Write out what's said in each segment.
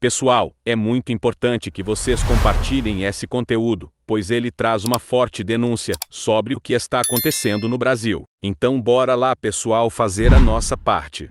Pessoal, é muito importante que vocês compartilhem esse conteúdo, pois ele traz uma forte denúncia sobre o que está acontecendo no Brasil. Então bora lá, pessoal, fazer a nossa parte.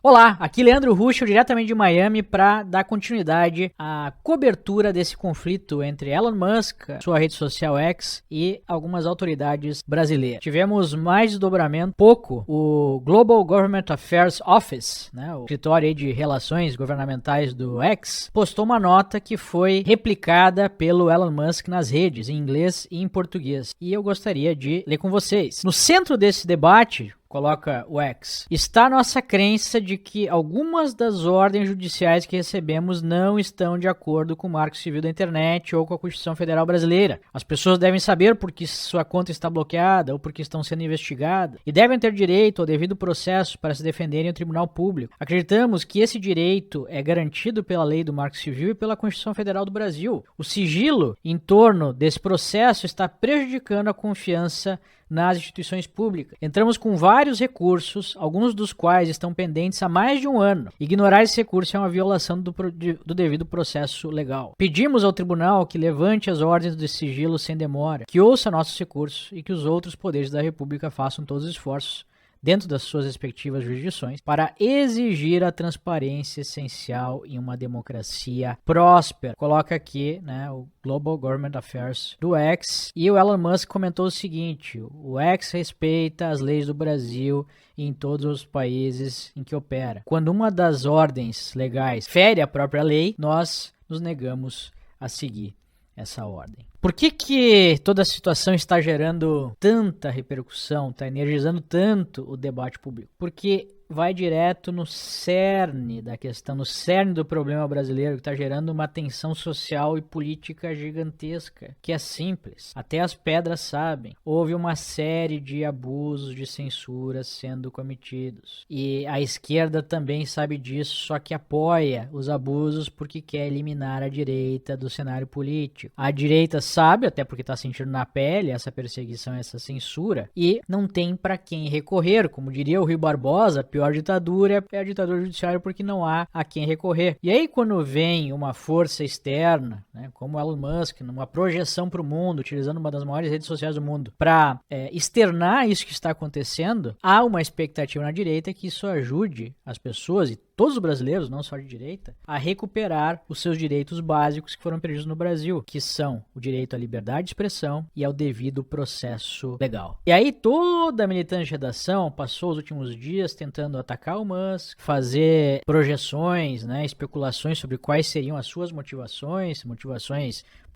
Olá, aqui Leandro Ruschel, diretamente de Miami, para dar continuidade à cobertura desse conflito entre Elon Musk, sua rede social X, e algumas autoridades brasileiras. Tivemos mais desdobramento, o Global Government Affairs Office, né, o escritório aí de relações governamentais do X, postou uma nota que foi replicada pelo Elon Musk nas redes, em inglês e em português. E eu gostaria de ler com vocês. No centro desse debate, coloca o X, está nossa crença de que algumas das ordens judiciais que recebemos não estão de acordo com o Marco Civil da Internet ou com a Constituição Federal Brasileira. As pessoas devem saber por que sua conta está bloqueada ou por que estão sendo investigadas e devem ter direito ao devido processo para se defenderem em tribunal público. Acreditamos que esse direito é garantido pela lei do Marco Civil e pela Constituição Federal do Brasil. O sigilo em torno desse processo está prejudicando a confiança nas instituições públicas. Entramos com vários recursos, alguns dos quais estão pendentes há mais de um ano. Ignorar esse recurso é uma violação do devido processo legal. Pedimos ao tribunal que levante as ordens de sigilo sem demora, que ouça nossos recursos e que os outros poderes da República façam todos os esforços dentro das suas respectivas jurisdições, para exigir a transparência essencial em uma democracia próspera. Coloca aqui, né, o Global Government Affairs do X, e o Elon Musk comentou o seguinte: o X respeita as leis do Brasil e em todos os países em que opera. Quando uma das ordens legais fere a própria lei, nós nos negamos a seguir essa ordem. Por que toda a situação está gerando tanta repercussão, está energizando tanto o debate público? Porque vai direto no cerne da questão, no cerne do problema brasileiro, que está gerando uma tensão social e política gigantesca, que é simples. Até as pedras sabem. Houve uma série de abusos de censura sendo cometidos. E a esquerda também sabe disso, só que apoia os abusos porque quer eliminar a direita do cenário político. A direita sabe, até porque está sentindo na pele essa perseguição, essa censura, e não tem para quem recorrer. Como diria o Rui Barbosa, a pior ditadura é a ditadura judiciária porque não há a quem recorrer. E aí quando vem uma força externa, né, como Elon Musk, numa projeção para o mundo, utilizando uma das maiores redes sociais do mundo, para externar isso que está acontecendo, há uma expectativa na direita que isso ajude as pessoas, e todos os brasileiros, não só de direita, a recuperar os seus direitos básicos que foram perdidos no Brasil, que são o direito à liberdade de expressão e ao devido processo legal. E aí toda a militante de redação passou os últimos dias tentando atacar o Musk, fazer projeções, né, especulações sobre quais seriam as suas motivações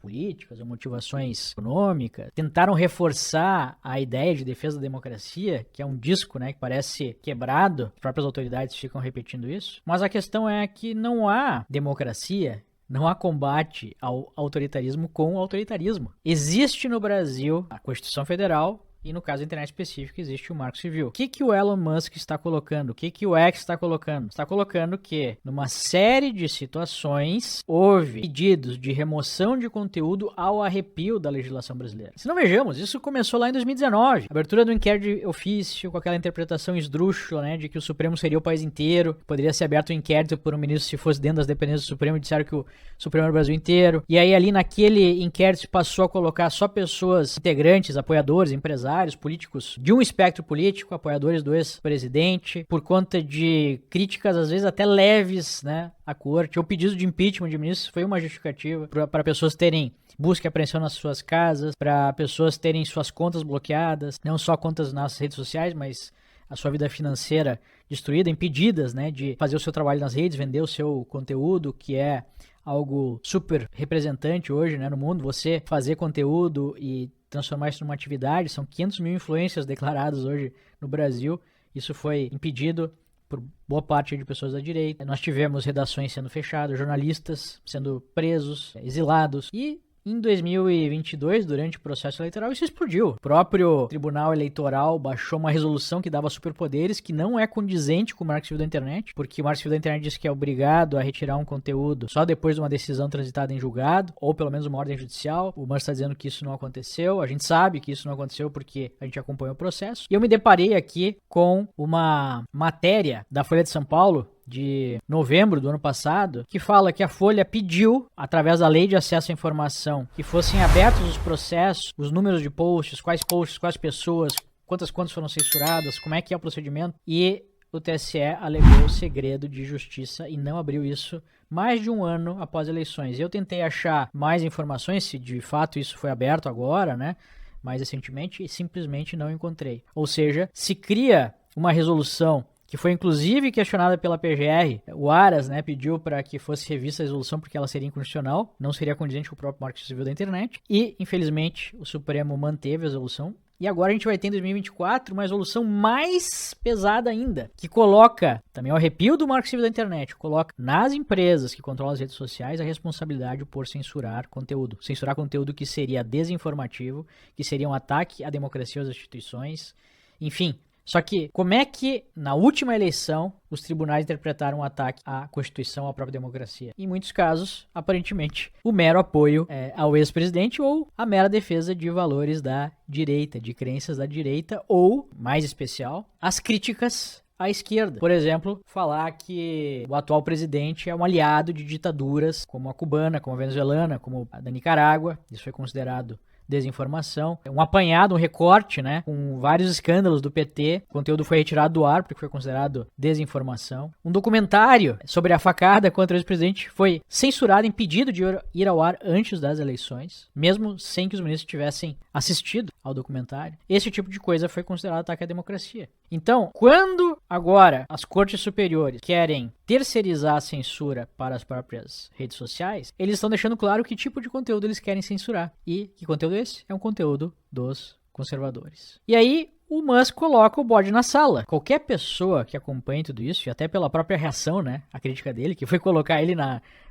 políticas ou motivações econômicas. Tentaram reforçar a ideia de defesa da democracia, que é um disco, né, que parece quebrado. As próprias autoridades ficam repetindo isso. Mas a questão é que não há democracia, não há combate ao autoritarismo com o autoritarismo. Existe no Brasil a Constituição Federal, e no caso da internet específica existe o Marco Civil. O que o Elon Musk está colocando? O que o X está colocando? Está colocando que, numa série de situações, houve pedidos de remoção de conteúdo ao arrepio da legislação brasileira. Se não vejamos, isso começou lá em 2019. Abertura do inquérito de ofício, com aquela interpretação esdrúxula, né, de que o Supremo seria o país inteiro. Poderia ser aberto um inquérito por um ministro se fosse dentro das dependências do Supremo e disseram que o Supremo era o Brasil inteiro. E aí ali naquele inquérito se passou a colocar só pessoas integrantes, apoiadores, empresários, políticos de um espectro político, apoiadores do ex-presidente, por conta de críticas às vezes até leves, né, à corte. O pedido de impeachment de ministros foi uma justificativa para pessoas terem busca e apreensão nas suas casas, para pessoas terem suas contas bloqueadas, não só contas nas redes sociais, mas a sua vida financeira destruída, impedidas, né, de fazer o seu trabalho nas redes, vender o seu conteúdo, que é algo super representante hoje, né, no mundo. Você fazer conteúdo e transformar isso numa atividade, são 500 mil influências declaradas hoje no Brasil. Isso foi impedido por boa parte de pessoas da direita. Nós tivemos redações sendo fechadas, jornalistas sendo presos, exilados, e em 2022, durante o processo eleitoral, isso explodiu. O próprio Tribunal Eleitoral baixou uma resolução que dava superpoderes, que não é condizente com o Marco Civil da Internet, porque o Marco Civil da Internet diz que é obrigado a retirar um conteúdo só depois de uma decisão transitada em julgado, ou pelo menos uma ordem judicial. O Musk está dizendo que isso não aconteceu. A gente sabe que isso não aconteceu porque a gente acompanhou o processo. E eu me deparei aqui com uma matéria da Folha de São Paulo, de novembro do ano passado, que fala que a Folha pediu, através da Lei de Acesso à Informação, que fossem abertos os processos, os números de posts, quais pessoas, quantas contas foram censuradas, como é que é o procedimento, e o TSE alegou segredo de justiça e não abriu isso mais de um ano após eleições. Eu tentei achar mais informações, se de fato isso foi aberto agora, né, mais recentemente, e simplesmente não encontrei. Ou seja, se cria uma resolução que foi inclusive questionada pela PGR, o Aras, né, pediu para que fosse revista a resolução porque ela seria inconstitucional, não seria condizente com o próprio Marco Civil da Internet, e infelizmente o Supremo manteve a resolução. E agora a gente vai ter em 2024 uma resolução mais pesada ainda, que coloca, também ao arrepio do Marco Civil da Internet, coloca nas empresas que controlam as redes sociais a responsabilidade por censurar conteúdo. Censurar conteúdo que seria desinformativo, que seria um ataque à democracia e às instituições, enfim. Só que, como é que, na última eleição, os tribunais interpretaram um ataque à Constituição, à própria democracia? Em muitos casos, aparentemente, o mero apoio ao ex-presidente ou a mera defesa de valores da direita, de crenças da direita, ou, mais especial, as críticas à esquerda. Por exemplo, falar que o atual presidente é um aliado de ditaduras como a cubana, como a venezuelana, como a da Nicarágua. Isso foi considerado desinformação, um apanhado, um recorte, né, com vários escândalos do PT, o conteúdo foi retirado do ar porque foi considerado desinformação. Um documentário sobre a facada contra o ex-presidente foi censurado, impedido de ir ao ar antes das eleições, mesmo sem que os ministros tivessem assistido ao documentário. Esse tipo de coisa foi considerado ataque à democracia. Então, quando agora as cortes superiores querem terceirizar a censura para as próprias redes sociais, eles estão deixando claro que tipo de conteúdo eles querem censurar. E que conteúdo é esse? É um conteúdo dos conservadores. E aí, o Musk coloca o bode na sala. Qualquer pessoa que acompanhe tudo isso, e até pela própria reação, né, a crítica dele, que foi colocar ele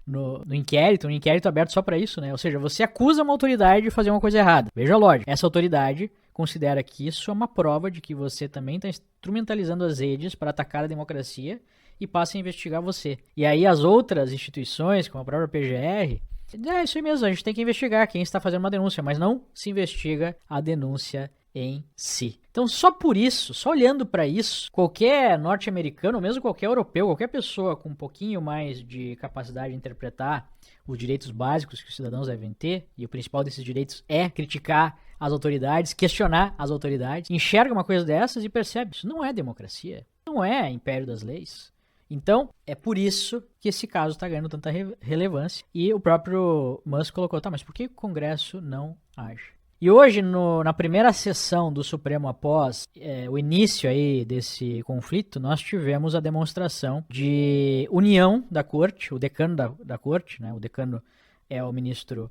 no inquérito, um inquérito aberto só para isso, né? Ou seja, você acusa uma autoridade de fazer uma coisa errada. Veja a lógica. Essa autoridade considera que isso é uma prova de que você também está instrumentalizando as redes para atacar a democracia e passa a investigar você. E aí as outras instituições, como a própria PGR, isso aí mesmo, a gente tem que investigar quem está fazendo uma denúncia, mas não se investiga a denúncia em si. Então, só por isso, só olhando para isso, qualquer norte-americano, ou mesmo qualquer europeu, qualquer pessoa com um pouquinho mais de capacidade de interpretar os direitos básicos que os cidadãos devem ter, e o principal desses direitos é criticar as autoridades, questionar as autoridades, enxerga uma coisa dessas e percebe, isso não é democracia, não é império das leis. Então, é por isso que esse caso está ganhando tanta relevância. E o próprio Musk colocou, tá, mas por que o Congresso não age? E hoje, na primeira sessão do Supremo após o início aí desse conflito, nós tivemos a demonstração de união da corte, o decano da corte, né, o decano é o ministro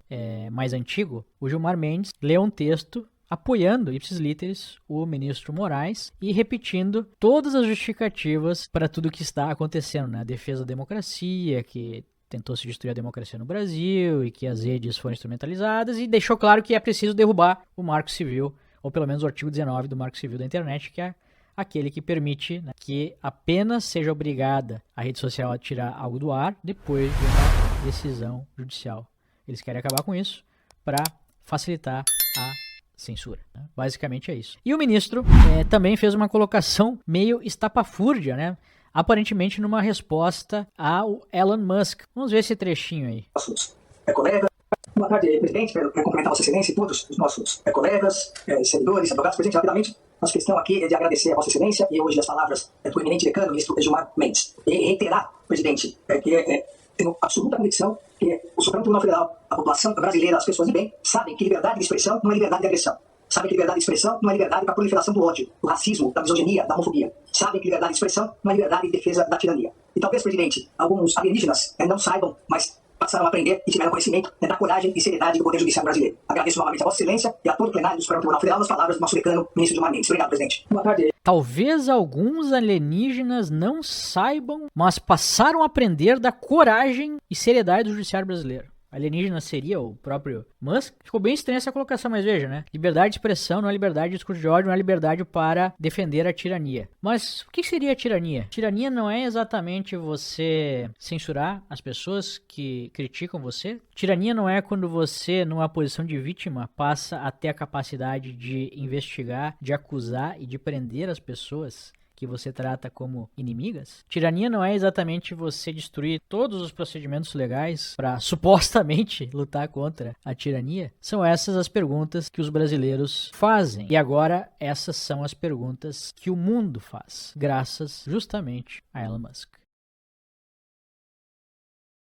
mais antigo, o Gilmar Mendes, leu um texto apoiando, ipsis literis, o ministro Moraes e repetindo todas as justificativas para tudo que está acontecendo, né? A defesa da democracia, que tentou se destruir a democracia no Brasil e que as redes foram instrumentalizadas, e deixou claro que é preciso derrubar o Marco Civil, ou pelo menos o artigo 19 do Marco Civil da Internet, que é aquele que permite, né, que apenas seja obrigada a rede social a tirar algo do ar depois de uma decisão judicial. Eles querem acabar com isso para facilitar a censura, né? Basicamente é isso. E o ministro também fez uma colocação meio estapafúrdia, né? Aparentemente numa resposta ao Elon Musk. Vamos ver esse trechinho aí. Nossos colegas. Boa tarde, presidente. Quero cumprimentar Vossa Excelência e todos os nossos colegas, servidores, advogados. Presidente, rapidamente, nossa questão aqui é de agradecer a Vossa Excelência e hoje as palavras do eminente decano, ministro Gilmar Mendes. E reiterar, presidente, que tenho absoluta convicção que o Supremo Tribunal Federal, a população brasileira, as pessoas de bem, sabem que liberdade de expressão não é liberdade de agressão. Sabem que liberdade de expressão não é liberdade para a proliferação do ódio, do racismo, da misoginia, da homofobia. Sabem que liberdade de expressão não é liberdade de defesa da tirania. E talvez, presidente, alguns alienígenas não saibam, mas passaram a aprender e tiveram conhecimento da coragem e seriedade do Poder Judiciário brasileiro. Agradeço novamente a Vossa Excelência e a todo o plenário do Supremo Tribunal Federal nas palavras do nosso decano, ministro Gilmar Mendes. Obrigado, presidente. Boa tarde. Talvez alguns alienígenas não saibam, mas passaram a aprender da coragem e seriedade do Judiciário brasileiro. Alienígena seria o próprio Musk? Ficou bem estranha essa colocação, mas veja, né? Liberdade de expressão não é liberdade de discurso de ódio, não é liberdade para defender a tirania. Mas o que seria a tirania? Tirania não é exatamente você censurar as pessoas que criticam você. Tirania não é quando você, numa posição de vítima, passa a ter a capacidade de investigar, de acusar e de prender as pessoas que você trata como inimigas? Tirania não é exatamente você destruir todos os procedimentos legais para supostamente lutar contra a tirania? São essas as perguntas que os brasileiros fazem. E agora essas são as perguntas que o mundo faz, graças justamente a Elon Musk.